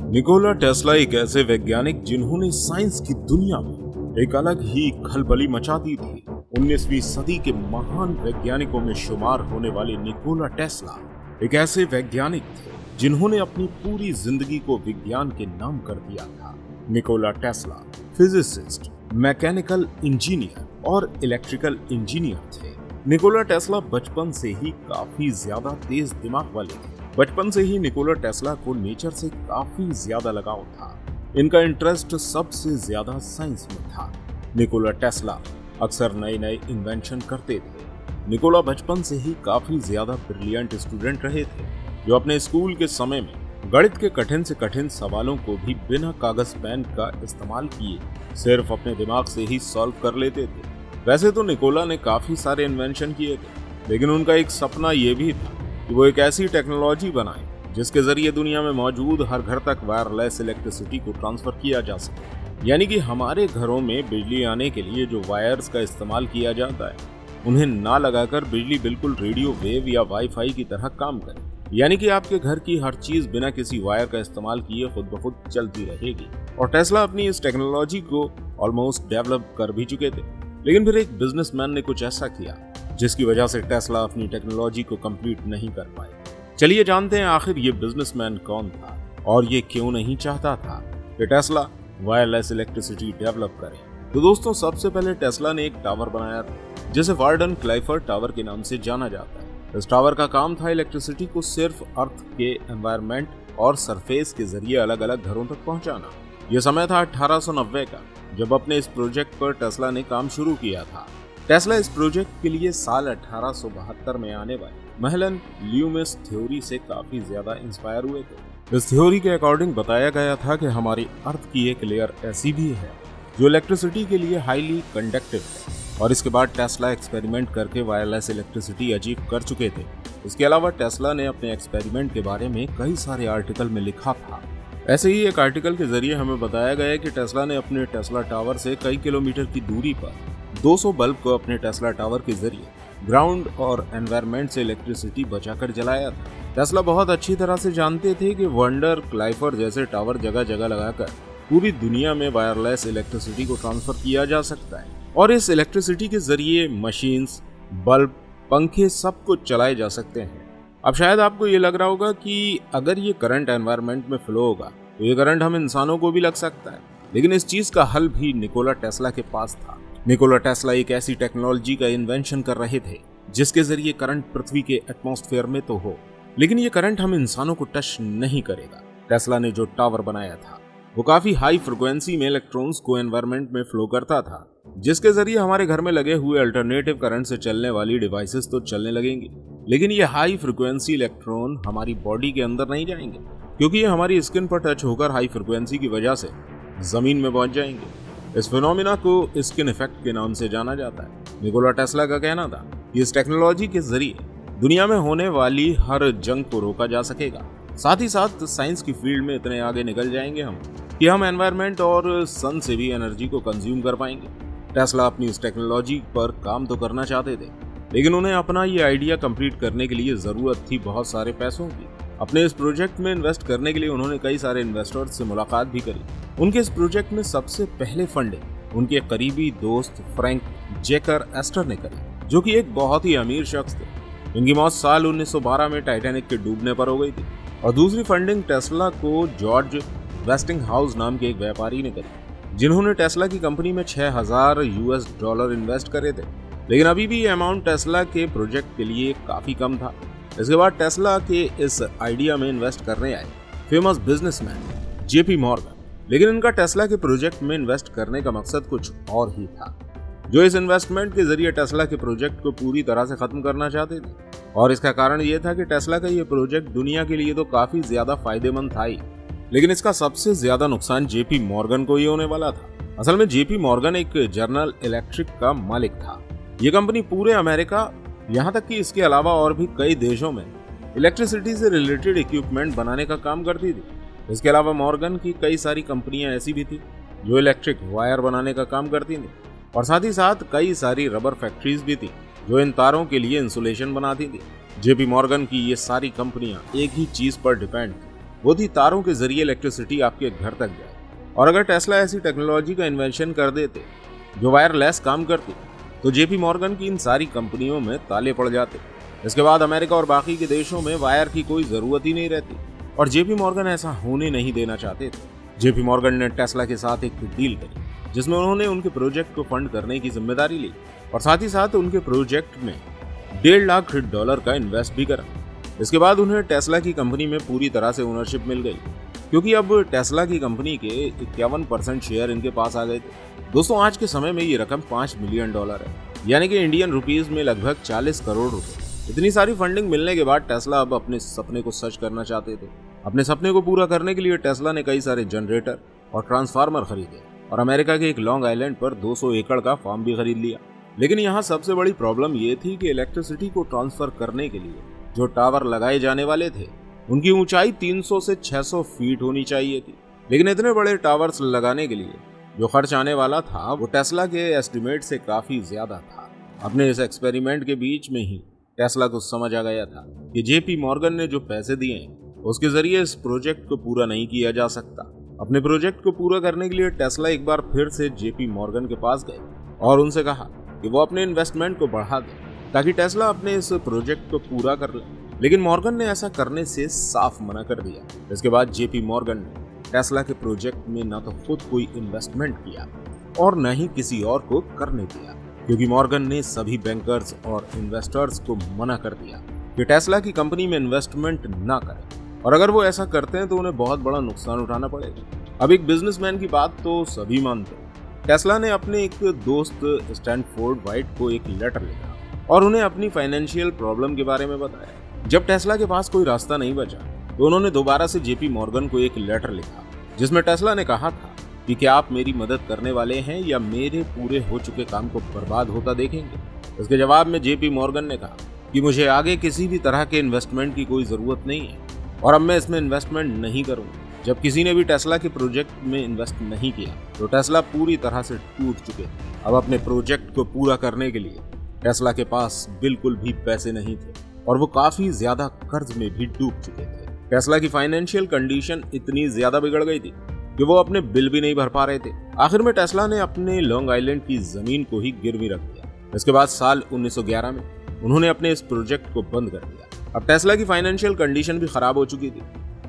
Nikola Tesla एक ऐसे वैज्ञानिक जिन्होंने साइंस की दुनिया में एक अलग ही खलबली मचा दी थी। 19वीं सदी के महान वैज्ञानिकों में शुमार होने वाले निकोला टेस्ला एक ऐसे वैज्ञानिक थे जिन्होंने अपनी पूरी जिंदगी को विज्ञान के नाम कर दिया था। Nikola Tesla physicist, mechanical engineer और इलेक्ट्रिकल इंजीनियर थे। निकोला टेस्ला बचपन से ही काफी ज्यादा तेज दिमाग वाले थे। बचपन से ही निकोला टेस्ला को नेचर से काफी ज्यादा लगाव था। इनका इंटरेस्ट सबसे ज्यादा साइंस में था। निकोला टेस्ला अक्सर नए नए इन्वेंशन करते थे। निकोला बचपन से ही काफी ज्यादा ब्रिलियंट स्टूडेंट रहे थे, जो अपने स्कूल के समय में गणित के कठिन से कठिन सवालों को भी बिना कागज पेन का इस्तेमाल किए सिर्फ अपने दिमाग से ही सॉल्व कर लेते थे। वैसे तो निकोला ने काफी सारे इन्वेंशन किए थे, लेकिन उनका एक सपना ये भी था कि वो एक ऐसी टेक्नोलॉजी बनाए जिसके जरिए दुनिया में मौजूद हर घर तक वायरलेस इलेक्ट्रिसिटी को ट्रांसफर किया जा सके। यानी कि हमारे घरों में बिजली आने के लिए जो वायर्स का इस्तेमाल किया जाता है, उन्हें ना लगाकर बिजली बिल्कुल रेडियो वेव या वाईफाई की तरह काम करे। यानी कि आपके घर की हर चीज बिना किसी वायर का इस्तेमाल किए खुद ब खुद चलती रहेगी। और टेस्ला अपनी इस टेक्नोलॉजी को ऑलमोस्ट डेवलप कर भी चुके थे, लेकिन फिर एक बिजनेसमैन ने कुछ ऐसा किया जिसकी वजह से टेस्ला अपनी टेक्नोलॉजी को कंप्लीट नहीं कर पाए। चलिए जानते हैं आखिर ये बिजनेसमैन कौन था और ये क्यों नहीं चाहता था कि टेस्ला वायरलेस इलेक्ट्रिसिटी डेवलप करे। तो दोस्तों, सबसे पहले टेस्ला ने एक टावर बनाया था जिसे वार्डन क्लाइफर टावर के नाम से जाना जाता है। इस टावर का काम था इलेक्ट्रिसिटी को सिर्फ अर्थ के एनवायरनमेंट और सरफेस के जरिए अलग अलग घरों तक पहुंचाना। यह समय था 1890 का, जब अपने इस प्रोजेक्ट पर टेस्ला ने काम शुरू किया था। टेस्ला इस प्रोजेक्ट के लिए साल 1872 में आने वाली महलन ल्यूमिस थ्योरी से काफी ज्यादा इंस्पायर हुए थे। इस थ्योरी के अकॉर्डिंग बताया गया था कि हमारी अर्थ की एक लेयर ऐसी भी है जो इलेक्ट्रिसिटी के लिए हाईली कंडक्टिव है, और इसके बाद टेस्ला एक्सपेरिमेंट करके वायरलेस इलेक्ट्रिसिटी अचीव कर चुके थे। इसके अलावा टेस्ला ने अपने एक्सपेरिमेंट के बारे में कई सारे आर्टिकल में लिखा था। ऐसे ही एक आर्टिकल के जरिए हमें बताया गया कि टेस्ला ने अपने टेस्ला टावर से कई किलोमीटर की दूरी पर 200 बल्ब को अपने टेस्ला टावर के जरिए ग्राउंड और एनवायरनमेंट से इलेक्ट्रिसिटी बचाकर जलाया था। टेस्ला बहुत अच्छी तरह से जानते थे कि वंडर क्लाइफर जैसे टावर जगह जगह लगाकर पूरी दुनिया में वायरलेस इलेक्ट्रिसिटी को ट्रांसफर किया जा सकता है, और इस इलेक्ट्रिसिटी के जरिए मशीन्स, बल्ब, पंखे सब कुछ चलाए जा सकते हैं। अब शायद आपको ये लग रहा होगा कि अगर ये करंट एनवायरनमेंट में फ्लो होगा तो ये करंट हम इंसानों को भी लग सकता है, लेकिन इस चीज का हल भी निकोला टेस्ला के पास था। निकोला टेस्ला एक ऐसी टेक्नोलॉजी का इन्वेंशन कर रहे थे जिसके जरिए करंट पृथ्वी के एटमॉस्फेयर में तो हो, लेकिन ये करंट हम इंसानों को टच नहीं करेगा। टेस्ला ने जो टावर बनाया था वो काफी हाई फ्रिक्वेंसी में इलेक्ट्रॉन्स को एनवायरनमेंट में फ्लो करता था, जिसके जरिए हमारे घर में लगे हुए अल्टरनेटिव करंट से चलने वाली डिवाइसेस तो चलने लगेंगी, लेकिन ये हाई फ्रिक्वेंसी इलेक्ट्रॉन हमारी बॉडी के अंदर नहीं जाएंगे, क्योंकि ये हमारी स्किन पर टच होकर हाई फ्रिक्वेंसी की वजह से जमीन में पहुंच जाएंगे। इस फिनोमिना को स्किन इफेक्ट के नाम से जाना जाता है। निकोला टेस्ला का कहना था कि इस टेक्नोलॉजी के जरिए दुनिया में होने वाली हर जंग को रोका जा सकेगा। साथ ही साथ साइंस की फील्ड में इतने आगे निकल जाएंगे हम कि हम एनवायरनमेंट और सन से भी एनर्जी को कंज्यूम कर पाएंगे। टेस्ला अपनी इस टेक्नोलॉजी पर काम तो करना चाहते थे, लेकिन उन्हें अपना ये आइडिया कंप्लीट करने के लिए जरूरत थी बहुत सारे पैसों की। अपने इस प्रोजेक्ट में इन्वेस्ट करने के लिए उन्होंने कई सारे इन्वेस्टर्स से मुलाकात भी करी। उनके इस प्रोजेक्ट में सबसे पहले फंडिंग उनके करीबी दोस्त फ्रैंक जेकर एस्टर ने करी, जो कि एक बहुत ही अमीर शख्स थे। इनकी मौत साल 1912 में टाइटैनिक के डूबने पर हो गई थी। और दूसरी फंडिंग टेस्ला को जॉर्ज वेस्टिंगहाउस नाम के एक व्यापारी ने करी, जिन्होंने टेस्ला की कंपनी में $6000 इन्वेस्ट करे थे। लेकिन अभी भी ये अमाउंट टेस्ला के प्रोजेक्ट के लिए काफी कम था। इसके बाद टेस्ला के इस आइडिया में इन्वेस्ट करने आए फेमस बिजनेसमैन जेपी मॉर्गन, लेकिन इनका टेस्ला के प्रोजेक्ट में इन्वेस्ट करने का मकसद कुछ और ही था, जो इस इन्वेस्टमेंट के जरिए टेस्ला के प्रोजेक्ट को पूरी तरह से खत्म करना चाहते थे। और इसका कारण ये था कि टेस्ला का ये प्रोजेक्ट दुनिया के लिए तो काफी ज्यादा फायदेमंद था ही, लेकिन इसका सबसे ज्यादा नुकसान जेपी मॉर्गन को ही होने वाला था। असल में जेपी मॉर्गन एक जनरल इलेक्ट्रिक का मालिक था। ये कंपनी पूरे अमेरिका, यहाँ तक कि इसके अलावा और भी कई देशों में इलेक्ट्रिसिटी से रिलेटेड इक्विपमेंट बनाने का काम करती थी। इसके अलावा मॉर्गन की कई सारी कंपनियां ऐसी भी थी जो इलेक्ट्रिक वायर बनाने का काम करती थी, और साथ ही साथ कई सारी रबर फैक्ट्रीज भी थी जो इन तारों के लिए इंसुलेशन बनाती थी। जेपी मॉर्गन की ये सारी कंपनियां एक ही चीज पर डिपेंड थी, वो थी तारों के जरिए इलेक्ट्रिसिटी आपके घर तक जाए। और अगर टेस्ला ऐसी टेक्नोलॉजी का इन्वेंशन कर देते जो वायरलेस काम करती, तो जेपी मॉर्गन की इन सारी कंपनियों में ताले पड़ जाते। इसके बाद अमेरिका और बाकी के देशों में वायर की कोई जरूरत ही नहीं रहती, और जेपी मॉर्गन ऐसा होने नहीं देना चाहते थे। जेपी मॉर्गन ने टेस्ला के साथ एक डील करी जिसमें उन्होंने उनके प्रोजेक्ट को फंड करने की जिम्मेदारी ली और साथ ही साथ उनके प्रोजेक्ट में $1.5 लाख का इन्वेस्ट भी करा। इसके बाद उन्हें टेस्ला की कंपनी में पूरी तरह से ओनरशिप मिल गई, क्योंकि अब टेस्ला की कंपनी के 51% शेयर इनके पास आ गए थे। दोस्तों, आज के समय में ये रकम $5 मिलियन है, यानी कि इंडियन रुपीज में लगभग 40 करोड़ रुपए। इतनी सारी फंडिंग मिलने के बाद टेस्ला अब अपने सपने को सच करना चाहते थे। अपने सपने को पूरा करने के लिए टेस्ला ने कई सारे जनरेटर और ट्रांसफार्मर खरीदे और अमेरिका के एक लॉन्ग आइलैंड पर 200 एकड़ का फार्म भी खरीद लिया। लेकिन यहाँ सबसे बड़ी प्रॉब्लम ये थी कि इलेक्ट्रिसिटी को ट्रांसफर करने के लिए जो टावर लगाए जाने वाले थे उनकी ऊंचाई 300 से 600 फीट होनी चाहिए थी। लेकिन इतने बड़े टावर्स लगाने के लिए जो खर्च आने वाला था वो टेस्ला के एस्टिमेट से काफी ज्यादा था। अपने इस एक्सपेरिमेंट के बीच में ही टेस्ला को समझ आ गया था कि जेपी मॉर्गन ने जो पैसे दिए हैं उसके जरिए इस प्रोजेक्ट को पूरा नहीं किया जा सकता। अपने प्रोजेक्ट को पूरा करने के लिए टेस्ला एक बार फिर से जेपी मॉर्गन के पास गए और उनसे कहा कि वो अपने इन्वेस्टमेंट को बढ़ा दें ताकि टेस्ला अपने इस प्रोजेक्ट को पूरा कर ले। लेकिन मॉर्गन ने ऐसा करने से साफ मना कर दिया। इसके बाद जेपी मॉर्गन ने टेस्ला के प्रोजेक्ट में न तो खुद कोई इन्वेस्टमेंट किया और न ही किसी और को करने दिया, क्योंकि मॉर्गन ने सभी बैंकर्स और इन्वेस्टर्स को मना कर दिया कि टेस्ला की कंपनी में इन्वेस्टमेंट ना करें, और अगर वो ऐसा करते हैं तो उन्हें बहुत बड़ा नुकसान उठाना पड़ेगा। अब एक बिजनेसमैन की बात तो सभी मानते हैं। टेस्ला ने अपने एक दोस्त स्टैनफोर्ड वाइट को एक लेटर लिखा और उन्हें अपनी फाइनेंशियल प्रॉब्लम के बारे में बताया। जब टेस्ला के पास कोई रास्ता नहीं बचा तो उन्होंने दोबारा से जेपी मॉर्गन को एक लेटर लिखा जिसमें टेस्ला ने कहा था कि क्या आप मेरी मदद करने वाले हैं या मेरे पूरे हो चुके काम को बर्बाद होता देखेंगे। इसके जवाब में जेपी मॉर्गन ने कहा कि मुझे आगे किसी भी तरह के इन्वेस्टमेंट की कोई जरूरत नहीं है और अब मैं इसमें इन्वेस्टमेंट नहीं करूंगा। जब किसी ने भी टेस्ला के प्रोजेक्ट में इन्वेस्ट नहीं किया तो टेस्ला पूरी तरह से टूट चुके। अब अपने प्रोजेक्ट को पूरा करने के लिए टेस्ला के पास बिल्कुल भी पैसे नहीं थे और वो काफी ज्यादा कर्ज में भी डूब चुके थे। टेस्ला की फाइनेंशियल कंडीशन इतनी ज्यादा बिगड़ गई थी कि वो अपने बिल भी नहीं भर पा रहे थे। आखिर में टेस्ला ने अपने लॉन्ग आइलैंड की जमीन को ही गिरवी रख दिया। इसके बाद साल 1911 में उन्होंने अपने इस प्रोजेक्ट को बंद कर दिया। अब टेस्ला की फाइनेंशियल कंडीशन भी खराब हो चुकी थी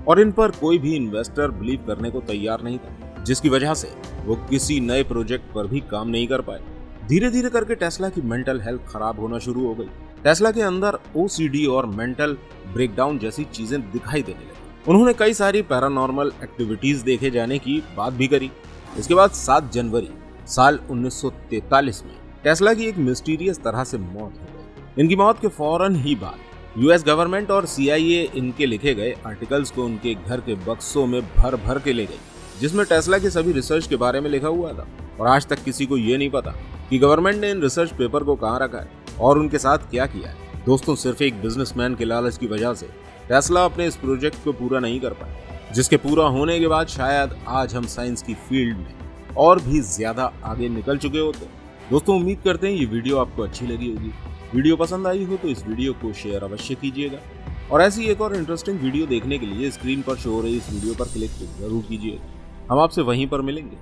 और इन पर कोई भी इन्वेस्टर बिलीव करने को तैयार नहीं था, जिसकी वजह से वो किसी नए प्रोजेक्ट पर भी काम नहीं कर पाए। धीरे धीरे करके टेस्ला की मेंटल हेल्थ खराब होना शुरू हो गई। टेस्ला के अंदर OCD और मेंटल ब्रेकडाउन जैसी चीजें दिखाई देने लगी। उन्होंने कई सारी पैरानॉर्मल एक्टिविटीज देखे जाने की बात भी करी। इसके बाद 7 जनवरी साल 1943 में टेस्ला की एक मिस्टीरियस तरह से मौत हो गई। इनकी मौत के फौरन ही बाद US गवर्नमेंट और CIA इनके लिखे गए आर्टिकल्स को उनके घर के बक्सों में भर भर के ले गई, जिसमें टेस्ला के सभी रिसर्च के बारे में लिखा हुआ था। और आज तक किसी को ये नहीं पता कि गवर्नमेंट ने इन रिसर्च पेपर को कहाँ रखा है और उनके साथ क्या किया है। दोस्तों, सिर्फ एक बिजनेसमैन के लालच की वजह से टेस्ला अपने इस प्रोजेक्ट को पूरा नहीं कर पाया, जिसके पूरा होने के बाद शायद आज हम साइंस की फील्ड में और भी ज्यादा आगे निकल चुके होते। दोस्तों, उम्मीद करते हैं ये वीडियो आपको अच्छी लगी होगी। वीडियो पसंद आई हो तो इस वीडियो को शेयर अवश्य कीजिएगा और ऐसी एक और इंटरेस्टिंग वीडियो देखने के लिए स्क्रीन पर शो हो रही इस वीडियो पर क्लिक जरूर कीजिएगा। हम आपसे वहीं पर मिलेंगे।